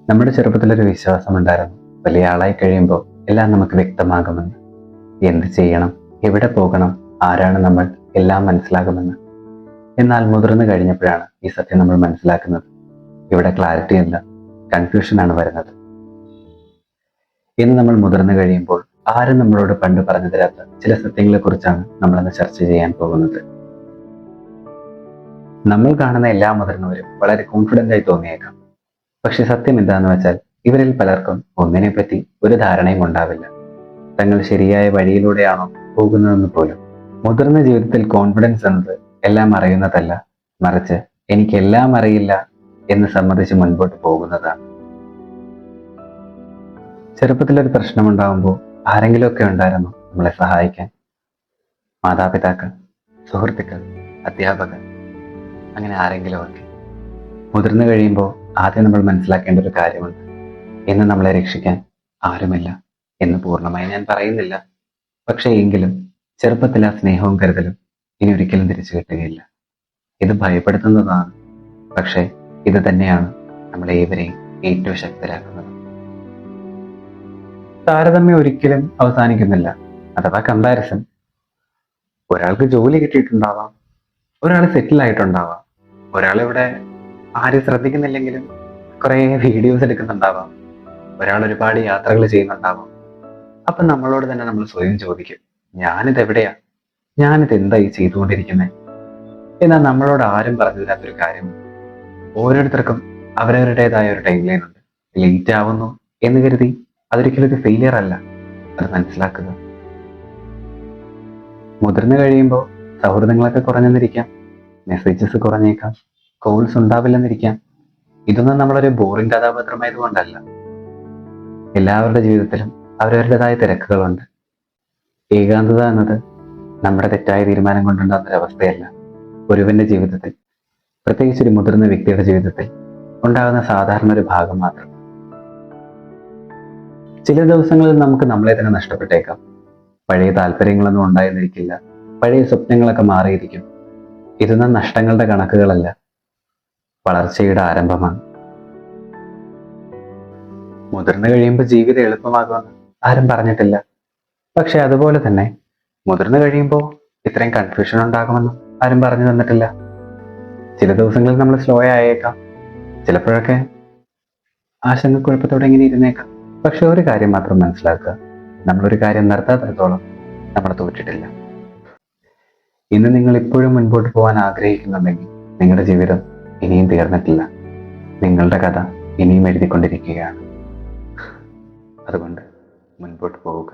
നമ്മുടെ ചെറുപ്പത്തിലൊരു വിശ്വാസമുണ്ടായിരുന്നു, വലിയ ആളായി കഴിയുമ്പോൾ എല്ലാം നമുക്ക് വ്യക്തമാകുമെന്ന്. എന്ത് ചെയ്യണം, എവിടെ പോകണം, ആരാണ് നമ്മൾ, എല്ലാം മനസ്സിലാകുമെന്ന്. എന്നാൽ മുതിർന്നു കഴിഞ്ഞപ്പോഴാണ് ഈ സത്യം നമ്മൾ മനസ്സിലാക്കുന്നത്. ഇവിടെ ക്ലാരിറ്റി അല്ല, കൺഫ്യൂഷനാണ് വരുന്നത്. ഇന്ന് നമ്മൾ മുതിർന്നു കഴിയുമ്പോൾ ആരും നമ്മളോട് പണ്ട് പറഞ്ഞു തരാത്ത ചില സത്യങ്ങളെ കുറിച്ചാണ് നമ്മളിന്ന് ചർച്ച ചെയ്യാൻ പോകുന്നത്. നമ്മൾ കാണുന്ന എല്ലാ മുതിർന്നവരും വളരെ കോൺഫിഡൻ്റ് ആയി തോന്നിയേക്കാം. പക്ഷെ സത്യം എന്താണെന്ന് വെച്ചാൽ ഇവരിൽ പലർക്കും ഒന്നിനെ പറ്റി ഒരു ധാരണയും ഉണ്ടാവില്ല. തങ്ങൾ ശരിയായ വഴിയിലൂടെയാണോ പോകുന്നതെന്ന് പോലും. മുതിർന്ന ജീവിതത്തിൽ കോൺഫിഡൻസ് എന്നത് എല്ലാം അറിയുന്നതല്ല, മറിച്ച് എനിക്കെല്ലാം അറിയില്ല എന്ന് സമ്മതിച്ച് മുൻപോട്ട് പോകുന്നതാണ്. ചെറുപ്പത്തിലൊരു പ്രശ്നമുണ്ടാകുമ്പോൾ ആരെങ്കിലുമൊക്കെ ഉണ്ടായിരുന്നു നമ്മളെ സഹായിക്കാൻ. മാതാപിതാക്കൾ, സുഹൃത്തുക്കൾ, അധ്യാപകർ, അങ്ങനെ ആരെങ്കിലുമൊക്കെ. മുതിർന്നു കഴിയുമ്പോൾ ആദ്യം നമ്മൾ മനസ്സിലാക്കേണ്ട ഒരു കാര്യമുണ്ട്. ഇന്ന് നമ്മളെ രക്ഷിക്കാൻ ആരുമില്ല എന്ന് പൂർണ്ണമായി ഞാൻ പറയുന്നില്ല. പക്ഷേ എങ്കിലും ചെറുപ്പത്തിൽ ആ സ്നേഹവും കരുതലും ഇനി ഒരിക്കലും തിരിച്ചു കിട്ടുകയില്ല. ഇത് ഭയപ്പെടുത്തുന്നതാണ്, പക്ഷേ ഇത് തന്നെയാണ് നമ്മളെ ഏവരെയും ഏറ്റവും ശക്തരാക്കുന്നത്. താരതമ്യം ഒരിക്കലും അവസാനിക്കുന്നില്ല, അഥവാ കമ്പാരിസൺ. ഒരാൾക്ക് ജോലി കിട്ടിയിട്ടുണ്ടാവാം, ഒരാൾ സെറ്റിൽ ആയിട്ടുണ്ടാവാം, ഒരാളിവിടെ ആരും ശ്രദ്ധിക്കുന്നില്ലെങ്കിലും കുറെ വീഡിയോസ് എടുക്കുന്നുണ്ടാവാം, ഒരാൾ ഒരുപാട് യാത്രകൾ ചെയ്യുന്നുണ്ടാവാം. അപ്പൊ നമ്മളോട് തന്നെ നമ്മൾ സ്വയം ചോദിക്കും, ഞാനിത് എവിടെയാ, ഞാനിത് എന്തായി ചെയ്തുകൊണ്ടിരിക്കുന്നത്? എന്നാൽ നമ്മളോട് ആരും പറഞ്ഞു തരാത്തൊരു കാര്യം, ഓരോരുത്തർക്കും അവരവരുടേതായ ഒരു ടൈം ലൈൻ ഉണ്ട്. ലേറ്റ് ആവുന്നു എന്ന് കരുതി അതൊരിക്കലും ഒരു ഫെയിലിയർ അല്ല, അത് മനസ്സിലാക്കുക. മുതിർന്നു കഴിയുമ്പോൾ സൗഹൃദങ്ങളൊക്കെ കുറഞ്ഞെന്നിരിക്കാം, മെസ്സേജസ് കുറഞ്ഞേക്കാം, കോൾസ് ഉണ്ടാവില്ലെന്നിരിക്കാം. ഇതൊന്നും നമ്മളൊരു ബോറിംഗ് കഥാപാത്രമായതുകൊണ്ടല്ല. എല്ലാവരുടെ ജീവിതത്തിലും അവരവരുടേതായ തിരക്കുകളുണ്ട്. ഏകാന്തത എന്നത് നമ്മുടെ തെറ്റായ തീരുമാനം കൊണ്ടുണ്ടാകുന്നൊരവസ്ഥയല്ല. ഒരുവന്റെ ജീവിതത്തിൽ, പ്രത്യേകിച്ച് ഒരു മുതിർന്ന വ്യക്തിയുടെ ജീവിതത്തിൽ ഉണ്ടാകുന്ന സാധാരണ ഒരു ഭാഗം മാത്രം. ചില ദിവസങ്ങളിൽ നമുക്ക് നമ്മളെ തന്നെ നഷ്ടപ്പെട്ടേക്കാം. പഴയ താല്പര്യങ്ങളൊന്നും ഉണ്ടായിരുന്നിരിക്കില്ല, പഴയ സ്വപ്നങ്ങളൊക്കെ മാറിയിരിക്കും. ഇതൊന്നും നഷ്ടങ്ങളുടെ കണക്കുകളല്ല, വളർച്ചയുടെ ആരംഭമാണ്. മുതിർന്നു കഴിയുമ്പോൾ ജീവിതം എളുപ്പമാകുമെന്ന് ആരും പറഞ്ഞിട്ടില്ല. പക്ഷെ അതുപോലെ തന്നെ മുതിർന്നു കഴിയുമ്പോൾ ഇത്രയും കൺഫ്യൂഷൻ ഉണ്ടാകുമെന്നും ആരും പറഞ്ഞു തന്നിട്ടില്ല. ചില ദിവസങ്ങളിൽ നമ്മൾ സ്ലോ ആയേക്കാം, ചിലപ്പോഴൊക്കെ ആശങ്കക്കുഴപ്പത്തോടെ ഇങ്ങനെ ഇരുന്നേക്കാം. പക്ഷെ ഒരു കാര്യം മാത്രം മനസ്സിലാക്കുക, നമ്മളൊരു കാര്യം നിർത്താത്തിടത്തോളം നമ്മൾ തോറ്റിട്ടില്ല. ഇന്ന് നിങ്ങൾ ഇപ്പോഴും മുൻപോട്ട് പോകാൻ ആഗ്രഹിക്കുന്നുണ്ടെങ്കിൽ നിങ്ങളുടെ ജീവിതം ഇനിയും തീർന്നിട്ടില്ല. നിങ്ങളുടെ കഥ ഇനിയും എഴുതിക്കൊണ്ടിരിക്കുകയാണ്. അതുകൊണ്ട് മുൻപോട്ട് പോവുക.